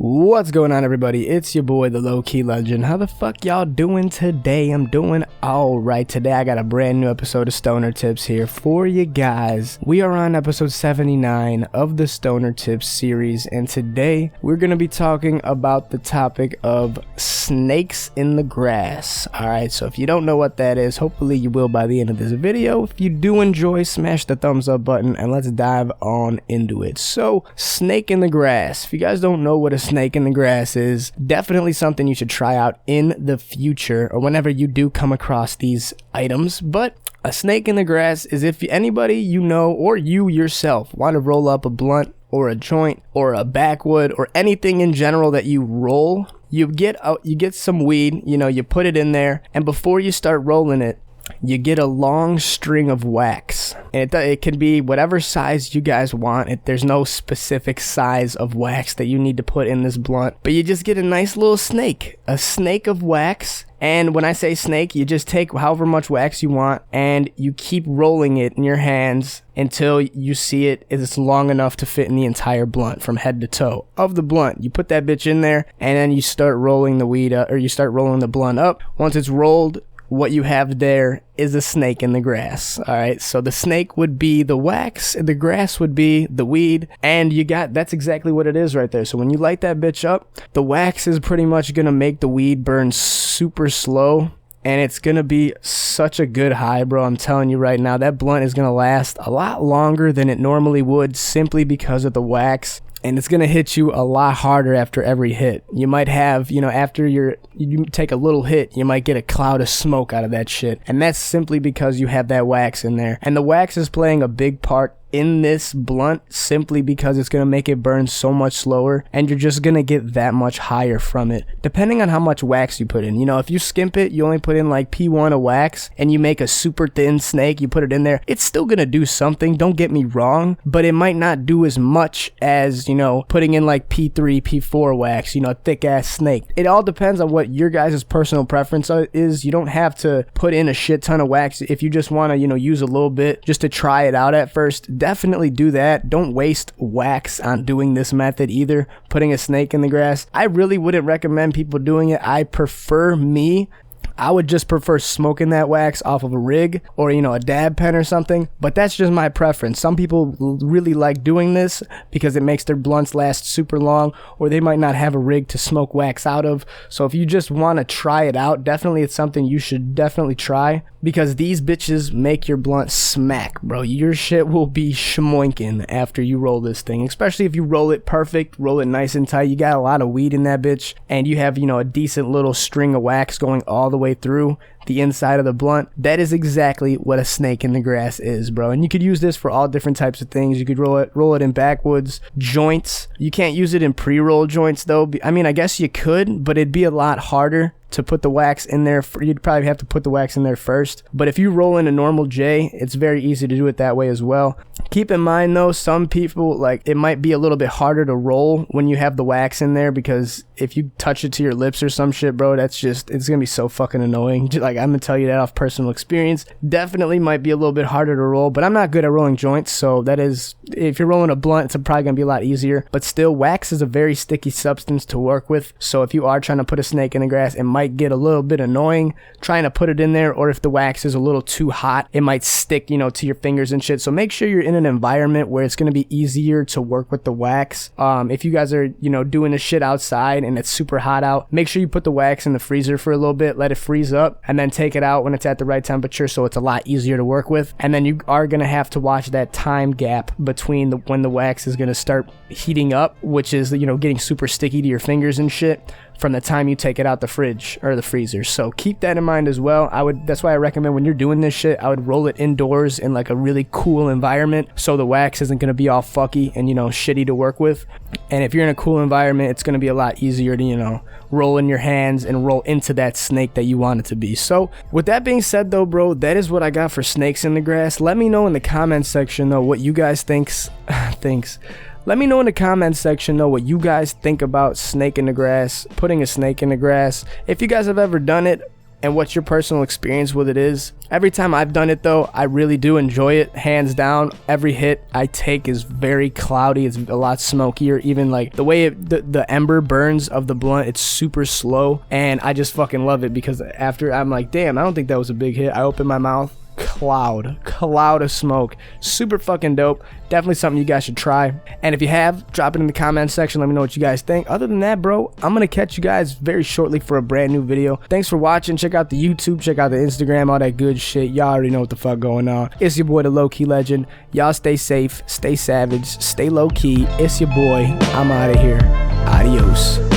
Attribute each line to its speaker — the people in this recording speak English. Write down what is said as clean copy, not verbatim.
Speaker 1: What's going on, everybody? It's your boy, the LowkeyLegend. How the fuck y'all doing today? I'm doing alright. Today I got a brand new episode of Stoner Tips here for you guys. We are on episode 79 of the Stoner Tips series, and today we're going to be talking about the topic of snakes in the grass. Alright, so if you don't know what that is, hopefully you will by the end of this video. If you do enjoy, smash the thumbs up button and let's dive on into it. So, snake in the grass. If you guys don't know what a snake in the grass is, definitely something you should try out in the future or whenever you do come across these items. But a snake in the grass is if anybody you know or you yourself want to roll up a blunt or a joint or a backwood or anything in general that you roll, you get some weed, you put it in there, and before you start rolling it, you get a long string of wax, and it can be whatever size you guys want. There's no specific size of wax that you need to put in this blunt, but you just get a nice little snake, a snake of wax. And when I say snake, you just take however much wax you want and you keep rolling it in your hands until you see it is long enough to fit in the entire blunt from head to toe of the blunt. You put that bitch in there and then you start rolling the weed up, or you start rolling the blunt up. Once it's rolled, what you have there is a snake in the grass. Alright, so the snake would be the wax, the grass would be the weed, and that's exactly what it is right there. So when you light that bitch up, the wax is pretty much gonna make the weed burn super slow, and it's gonna be such a good high, bro. I'm telling you right now, that blunt is gonna last a lot longer than it normally would simply because of the wax. And it's going to hit you a lot harder after every hit. You might have, after you take a little hit, you might get a cloud of smoke out of that shit. And that's simply because you have that wax in there. And the wax is playing a big part in this blunt simply because it's going to make it burn so much slower, and you're just going to get that much higher from it, depending on how much wax you put in. If you skimp it, you only put in like P1 of wax, and you make a super thin snake, you put it in there, it's still going to do something, don't get me wrong, but it might not do as much as, putting in like P3, P4 wax, a thick ass snake. It all depends on what your guys' personal preference is. You don't have to put in a shit ton of wax if you just want to, use a little bit just to try it out at first. Definitely do that. Don't waste wax on doing this method either, putting a snake in the grass. I really wouldn't recommend people doing it. I would just prefer smoking that wax off of a rig or, a dab pen or something, but that's just my preference. Some people really like doing this because it makes their blunts last super long, or they might not have a rig to smoke wax out of. So if you just want to try it out, definitely it's something you should definitely try, because these bitches make your blunt smack, bro. Your shit will be schmoinking after you roll this thing, especially if you roll it perfect, roll it nice and tight. You got a lot of weed in that bitch, and you have, a decent little string of wax going all the way through the inside of the blunt. That is exactly what a snake in the grass is, bro. And you could use this for all different types of things. You could roll it in backwoods, joints. You can't use it in pre-roll joints though. I mean, I guess you could, but it'd be a lot harder to put the wax in there. You'd probably have to put the wax in there first. But if you roll in a normal J, it's very easy to do it that way as well. Keep in mind though, some people, it might be a little bit harder to roll when you have the wax in there, because if you touch it to your lips or some shit, bro, it's gonna be so fucking annoying. I'm gonna tell you that off personal experience. Definitely might be a little bit harder to roll, but I'm not good at rolling joints, so that is, if you're rolling a blunt, it's probably gonna be a lot easier. But still, wax is a very sticky substance to work with, so if you are trying to put a snake in the grass, it might get a little bit annoying trying to put it in there, or if the wax is a little too hot, it might stick, to your fingers and shit. So make sure you're in an environment where it's gonna be easier to work with the wax. If you guys are, doing this shit outside and it's super hot out, make sure you put the wax in the freezer for a little bit, let it freeze up, and then take it out when it's at the right temperature, so it's a lot easier to work with. And then you are going to have to watch that time gap between when the wax is going to start heating up, which is, getting super sticky to your fingers and shit, from the time you take it out the fridge or the freezer. So keep that in mind as well. That's why I recommend when you're doing this shit, I would roll it indoors in like a really cool environment, so the wax isn't going to be all fucky and, shitty to work with. And if you're in a cool environment, it's going to be a lot easier to, roll in your hands and roll into that snake that you want it to be. So with that being said though, bro, that is what I got for snakes in the grass. Let me know in the comment section though what you guys thinks. Let me know in the comments section though what you guys think about snake in the grass, putting a snake in the grass. If you guys have ever done it, and what your personal experience with it is. Every time I've done it though, I really do enjoy it, hands down. Every hit I take is very cloudy, it's a lot smokier. Even like the way the ember burns of the blunt, it's super slow, and I just fucking love it because after I'm like, damn, I don't think that was a big hit. I open my mouth, cloud of smoke. Super fucking dope. Definitely something you guys should try, and if you have, drop it in the comment section. Let me know what you guys think. Other than that, bro, I'm gonna catch you guys very shortly for a brand new video. Thanks for watching. Check out the YouTube, check out the Instagram, all that good shit. Y'all already know what the fuck going on. It's your boy, the Low-Key Legend. Y'all stay safe, stay savage, stay low-key. It's your boy. I'm out of here. Adios.